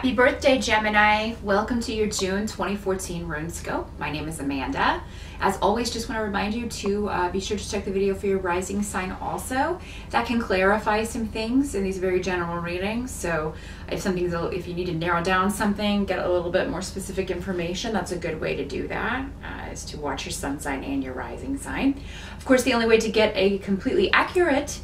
Happy birthday, Gemini. Welcome to your June 2014 Runescope. My name is Amanda. As always, just want to remind you to be sure to check the video for your rising sign also. That can clarify some things in these very general readings. So if you need to narrow down something, get a little bit more specific information, that's a good way to do that, is to watch your sun sign and your rising sign. Of course, the only way to get a completely accurate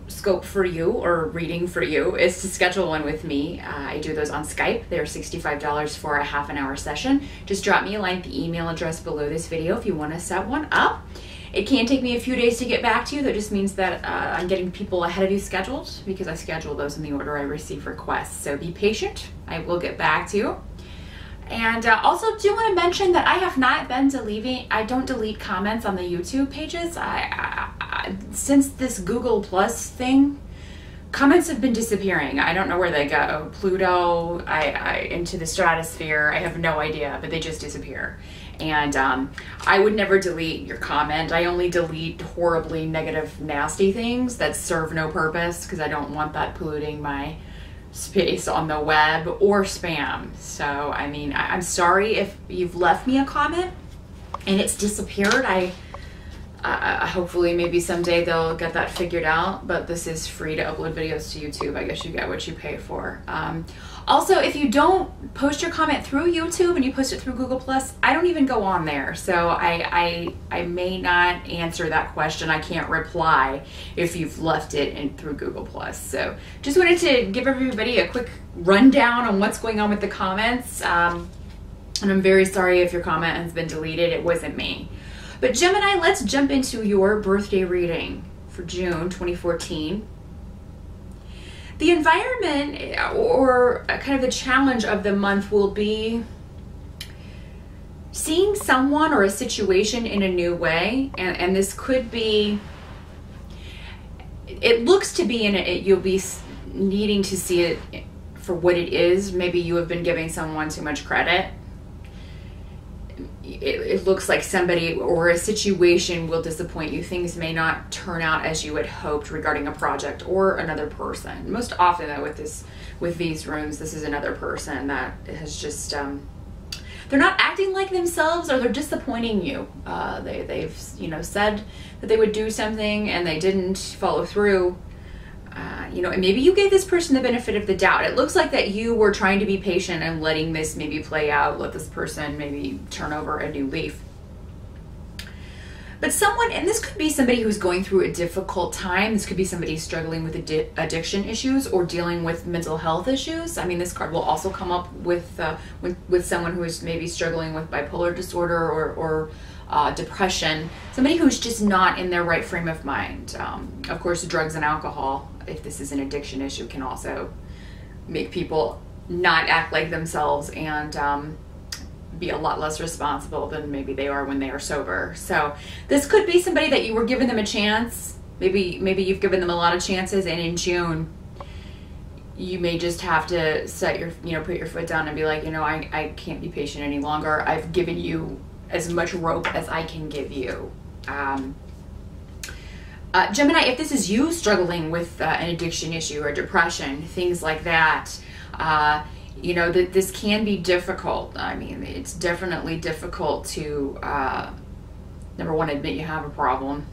scope for you or reading for you is to schedule one with me. I do those on Skype. They're $65 for a half-an-hour session. Just drop me a line at the email address below this video if you want to set one up. It can take me a few days to get back to you. That just means that I'm getting people ahead of you scheduled because I schedule those in the order I receive requests. So be patient. I will get back to you. And also do want to mention that I have not been deleting, I don't delete comments on the YouTube pages. Since this Google Plus thing, comments have been disappearing. I don't know where they go. Pluto, into the stratosphere, I have no idea, but they just disappear. And I would never delete your comment. I only delete horribly negative, nasty things that serve no purpose because I don't want that polluting my space on the web or spam. So I mean, I'm sorry if you've left me a comment and it's disappeared. Hopefully maybe someday they'll get that figured out, but this is free to upload videos to YouTube. I guess you get what you pay for. Also, if you don't post your comment through YouTube and you post it through Google Plus, I don't even go on there. So I may not answer that question. I can't reply if you've left it through Google Plus. So just wanted to give everybody a quick rundown on what's going on with the comments. And I'm very sorry if your comment has been deleted. It wasn't me. But Gemini, let's jump into your birthday reading for June 2014. The environment or kind of the challenge of the month will be seeing someone or a situation in a new way. And this could be, it looks to be you'll be needing to see it for what it is. Maybe you have been giving someone too much credit. It looks like somebody or a situation will disappoint you. Things may not turn out as you had hoped regarding a project or another person. Most often though with these runes, this is another person that has just, they're not acting like themselves or they're disappointing you. They've said that they would do something and they didn't follow through. And maybe you gave this person the benefit of the doubt. It looks like that you were trying to be patient and letting this maybe play out, let this person maybe turn over a new leaf. But someone, and this could be somebody who's going through a difficult time. This could be somebody struggling with addiction issues or dealing with mental health issues. I mean, this card will also come up with someone who is maybe struggling with bipolar disorder or depression. Somebody who's just not in their right frame of mind. Of course, drugs and alcohol, if this is an addiction issue, can also make people not act like themselves and be a lot less responsible than maybe they are when they are sober. So this could be somebody that you were giving them a chance. Maybe you've given them a lot of chances, and in June you may just have to put your foot down and be like, I can't be patient any longer. I've given you as much rope as I can give you. Gemini, if this is you struggling with an addiction issue or depression, things like that, this can be difficult. I mean, it's definitely difficult to, number one, admit you have a problem.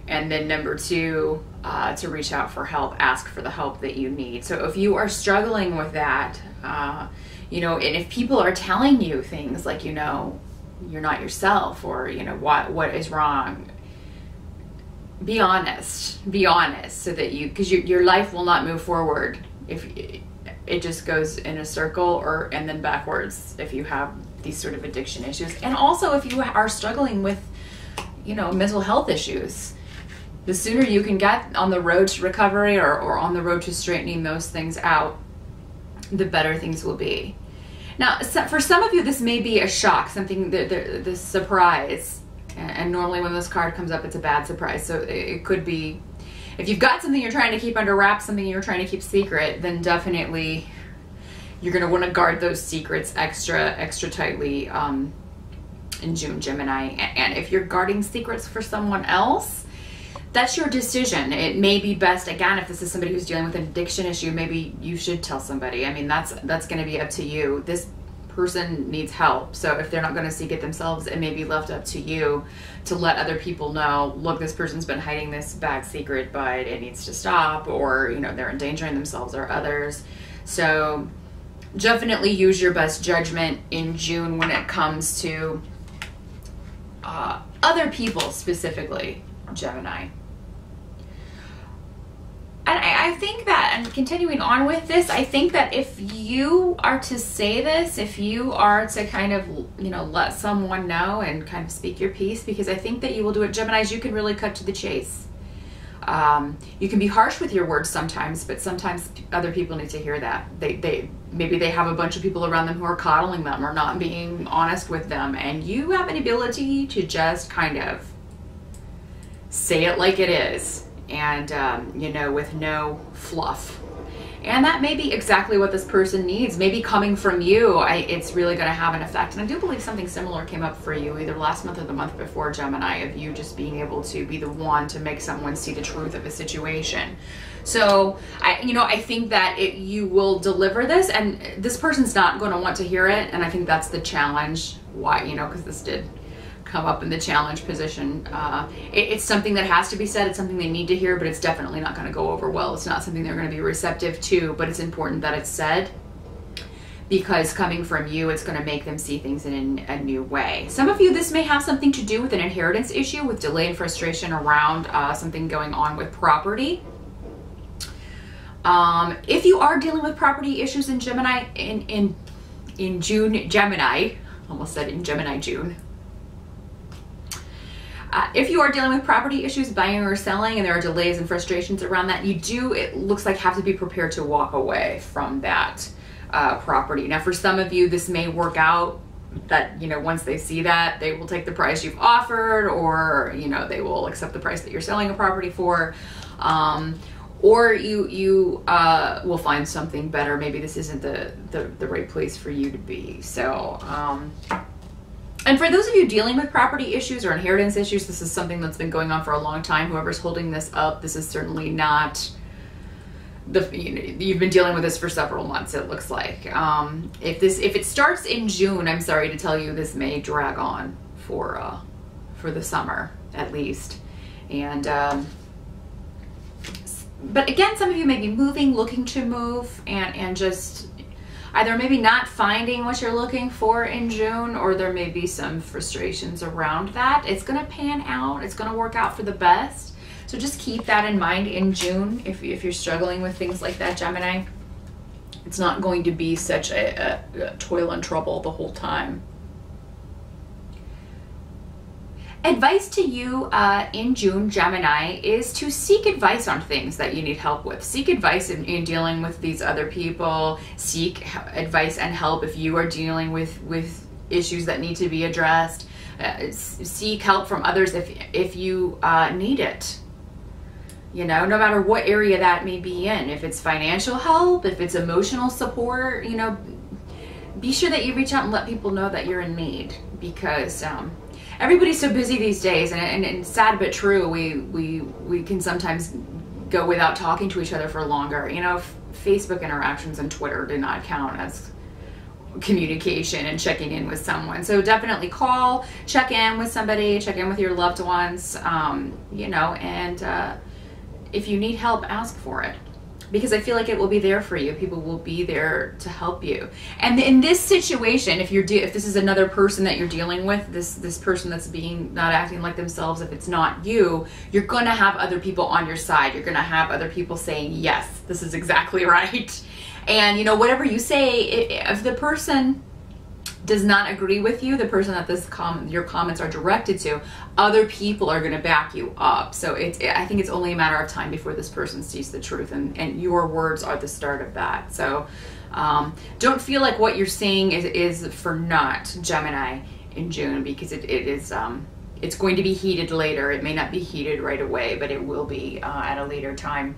And then number two, to reach out for help, ask for the help that you need. So if you are struggling with that, and if people are telling you things like, you're not yourself, or, what is wrong, be honest, so that because your life will not move forward if it just goes in a circle and then backwards if you have these sort of addiction issues. And also if you are struggling with, mental health issues, the sooner you can get on the road to recovery or on the road to straightening those things out, the better things will be. Now, for some of you, this may be a shock, something, the surprise. And normally when this card comes up, it's a bad surprise. So it could be, if you've got something you're trying to keep under wraps, something you're trying to keep secret, then definitely you're going to want to guard those secrets extra tightly in June, Gemini. And if you're guarding secrets for someone else, that's your decision. It may be best, again, if this is somebody who's dealing with an addiction issue, maybe you should tell somebody. I mean, that's going to be up to you. This person needs help. So if they're not going to seek it themselves, it may be left up to you to let other people know, look, this person's been hiding this bad secret, but it needs to stop, or, you know, they're endangering themselves or others. So definitely use your best judgment in June when it comes to other people, specifically Gemini. And I think that, and continuing on with this, I think that if you are to say this, if you are to kind of, you know, let someone know and kind of speak your piece, because I think that you will do it. Geminis, you can really cut to the chase. You can be harsh with your words sometimes, but sometimes other people need to hear that. Maybe they have a bunch of people around them who are coddling them or not being honest with them, and you have an ability to just kind of say it like it is. And, you know, with no fluff. And that may be exactly what this person needs. Maybe coming from you, it's really going to have an effect. And I do believe something similar came up for you either last month or the month before, Gemini, of you just being able to be the one to make someone see the truth of a situation. So, I think that you will deliver this, and this person's not going to want to hear it. And I think that's the challenge. Why, you know, because this did come up in the challenge position. It's something that has to be said. It's something they need to hear, but it's definitely not going to go over well. It's not something they're going to be receptive to, but it's important that it's said, because coming from you, it's going to make them see things in a new way. Some of you, this may have something to do with an inheritance issue, with delay and frustration around something going on with property. If you are dealing with property issues in Gemini, in June, Gemini, almost said in Gemini, June. If you are dealing with property issues, buying or selling, and there are delays and frustrations around that, it looks like, have to be prepared to walk away from that property. Now, for some of you, this may work out that, you know, once they see that, they will take the price you've offered, or, you know, they will accept the price that you're selling a property for. Or you will find something better. Maybe this isn't the right place for you to be. So, and for those of you dealing with property issues or inheritance issues, this is something that's been going on for a long time. Whoever's holding this up, this is certainly not you've been dealing with this for several months, it looks like. If it starts in June, I'm sorry to tell you, this may drag on for the summer at least. And but again, some of you may be moving, looking to move, and just either maybe not finding what you're looking for in June, or there may be some frustrations around that. It's going to pan out. It's going to work out for the best. So just keep that in mind in June. If you're struggling with things like that, Gemini, it's not going to be such a toil and trouble the whole time. Advice to you in June, Gemini, is to seek advice on things that you need help with. Seek advice in dealing with these other people. Seek advice and help if you are dealing with issues that need to be addressed. Seek help from others if you need it. You know, no matter what area that may be in. If it's financial help, if it's emotional support, you know, be sure that you reach out and let people know that you're in need, because everybody's so busy these days, and sad but true, we can sometimes go without talking to each other for longer. You know, Facebook interactions and Twitter do not count as communication and checking in with someone. So definitely call, check in with somebody, check in with your loved ones, you know, and if you need help, ask for it. Because I feel like it will be there for you. People will be there to help you. And in this situation, if this is another person that you're dealing with, this person that's not acting like themselves, if it's not you, you're going to have other people on your side. You're going to have other people saying, yes, this is exactly right. And, you know, whatever you say, if the person does not agree with you, the person that your comments are directed to, other people are going to back you up. So I think it's only a matter of time before this person sees the truth, and your words are the start of that. So don't feel like what you're saying is for naught, Gemini, in June, because it's going to be heated later. It may not be heated right away, but it will be at a later time.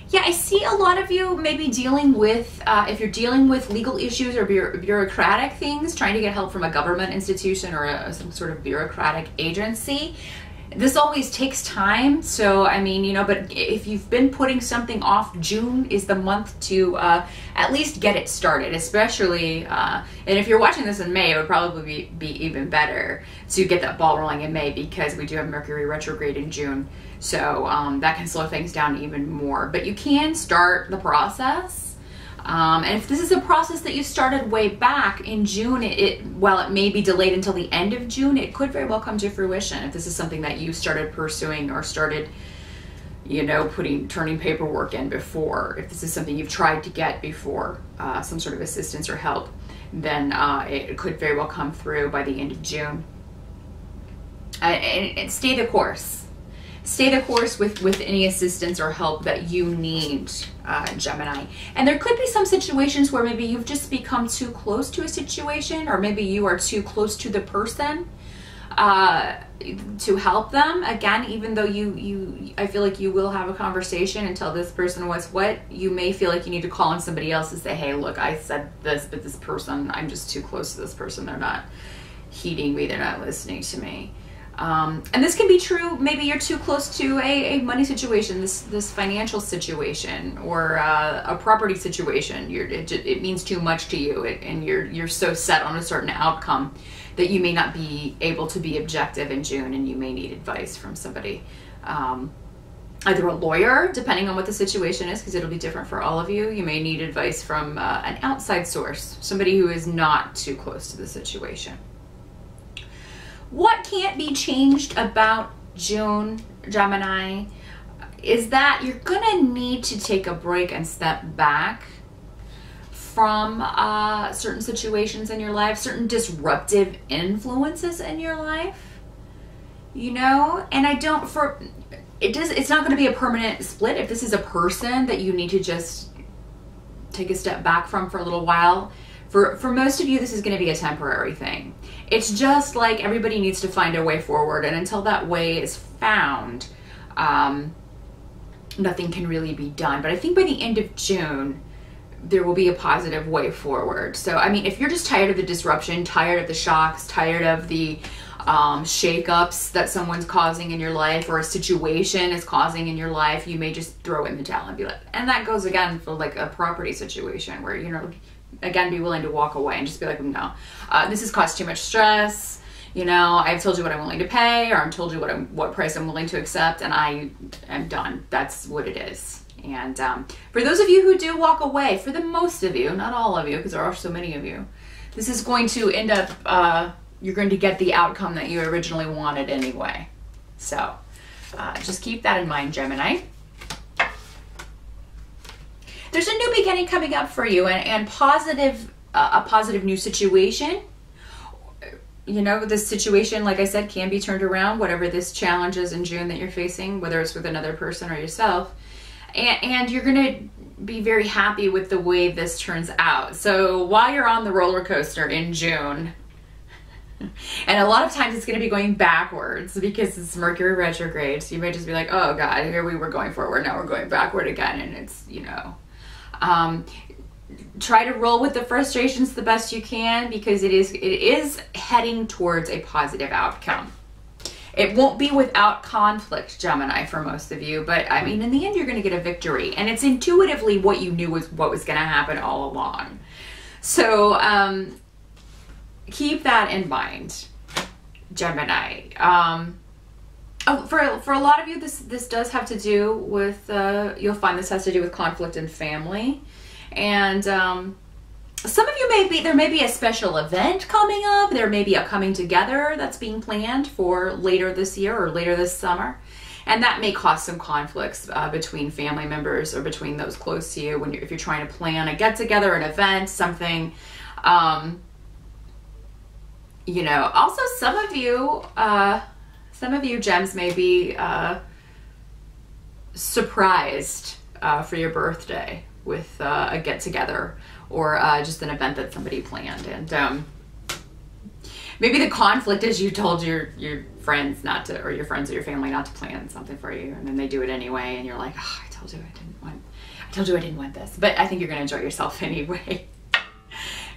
Yeah, I see a lot of you maybe dealing with, if you're dealing with legal issues or bureaucratic things, trying to get help from a government institution or some sort of bureaucratic agency. This always takes time. So, I mean, you know, but if you've been putting something off, June is the month to at least get it started, especially, and if you're watching this in May, it would probably be even better to get that ball rolling in May, because we do have Mercury retrograde in June. So that can slow things down even more. But you can start the process. And if this is a process that you started way back in June, while it may be delayed until the end of June, it could very well come to fruition. If this is something that you started pursuing or started, you know, turning paperwork in before, if this is something you've tried to get before, some sort of assistance or help, then it could very well come through by the end of June. And stay the course. Stay the course with any assistance or help that you need, Gemini. And there could be some situations where maybe you've just become too close to a situation, or maybe you are too close to the person to help them. Again, even though I feel like you will have a conversation and tell this person what's what, you may feel like you need to call on somebody else and say, hey, look, I said this, but this person, I'm just too close to this person. They're not heeding me. They're not listening to me. And this can be true. Maybe you're too close to a money situation, this financial situation, or a property situation. It means too much to you, and you're so set on a certain outcome that you may not be able to be objective in June, and you may need advice from somebody, either a lawyer, depending on what the situation is, because it'll be different for all of you. You may need advice from an outside source, somebody who is not too close to the situation. What can't be changed about June, Gemini, is that you're gonna need to take a break and step back from certain situations in your life, certain disruptive influences in your life, you know. And it's not going to be a permanent split. If this is a person that you need to just take a step back from for a little while, for most of you, this is going to be a temporary thing. It's just like everybody needs to find a way forward, and until that way is found, nothing can really be done. But I think by the end of June, there will be a positive way forward. So, I mean, if you're just tired of the disruption, tired of the shocks, tired of the shakeups that someone's causing in your life, or a situation is causing in your life, you may just throw in the towel and be like, and that goes again for like a property situation where, you know, again, be willing to walk away and just be like, no, this has caused too much stress. You know, I've told you what I'm willing to pay, or I've told you what price I'm willing to accept, and I am done. That's what it is. And for those of you who do walk away, for the most of you, not all of you, because there are so many of you, this is going to end up, you're going to get the outcome that you originally wanted anyway. So just keep that in mind, Gemini. There's a new beginning coming up for you, and a positive new situation. You know, this situation, like I said, can be turned around, whatever this challenge is in June that you're facing, whether it's with another person or yourself. And you're going to be very happy with the way this turns out. So while you're on the roller coaster in June, and a lot of times it's going to be going backwards because it's Mercury retrograde. So you may just be like, oh God, here we were going forward, now we're going backward again. And it's, you know, try to roll with the frustrations the best you can, because it is heading towards a positive outcome. It won't be without conflict, Gemini, for most of you, but I mean, in the end, you're going to get a victory, and it's intuitively what you knew was what was going to happen all along. So keep that in mind, Gemini. For a lot of you, this does have to do with, you'll find this has to do with conflict in family. And some of you there may be a special event coming up. There may be a coming together that's being planned for later this year or later this summer. And that may cause some conflicts between family members or between those close to you if you're trying to plan a get-together, an event, something. You know, also some of you gems may be surprised for your birthday with a get-together or just an event that somebody planned. And maybe the conflict is you told your friends not to, or your friends or your family not to plan something for you, and then they do it anyway, and you're like, oh, I told you I didn't want this. But I think you're going to enjoy yourself anyway.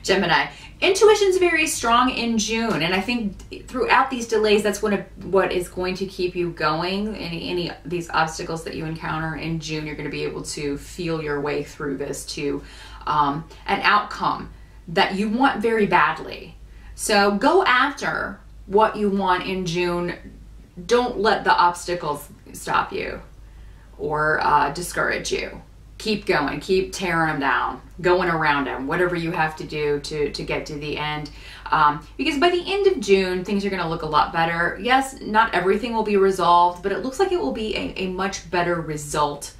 Gemini. Intuition's very strong in June, and I think throughout these delays, that's what is going to keep you going. Any these obstacles that you encounter in June, you're going to be able to feel your way through this to an outcome that you want very badly. So go after what you want in June. Don't let the obstacles stop you or discourage you. Keep going, keep tearing them down, going around them, whatever you have to do to get to the end. Because by the end of June, things are going to look a lot better. Yes, not everything will be resolved, but it looks like it will be a much better result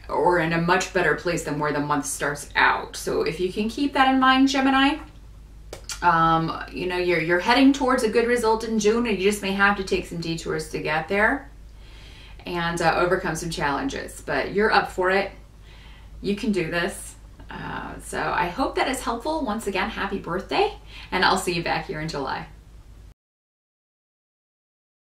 or in a much better place than where the month starts out. So if you can keep that in mind, Gemini, you know, you're heading towards a good result in June, and you just may have to take some detours to get there and overcome some challenges, but you're up for it. You can do this. So I hope that is helpful. Once again, happy birthday, and I'll see you back here in July.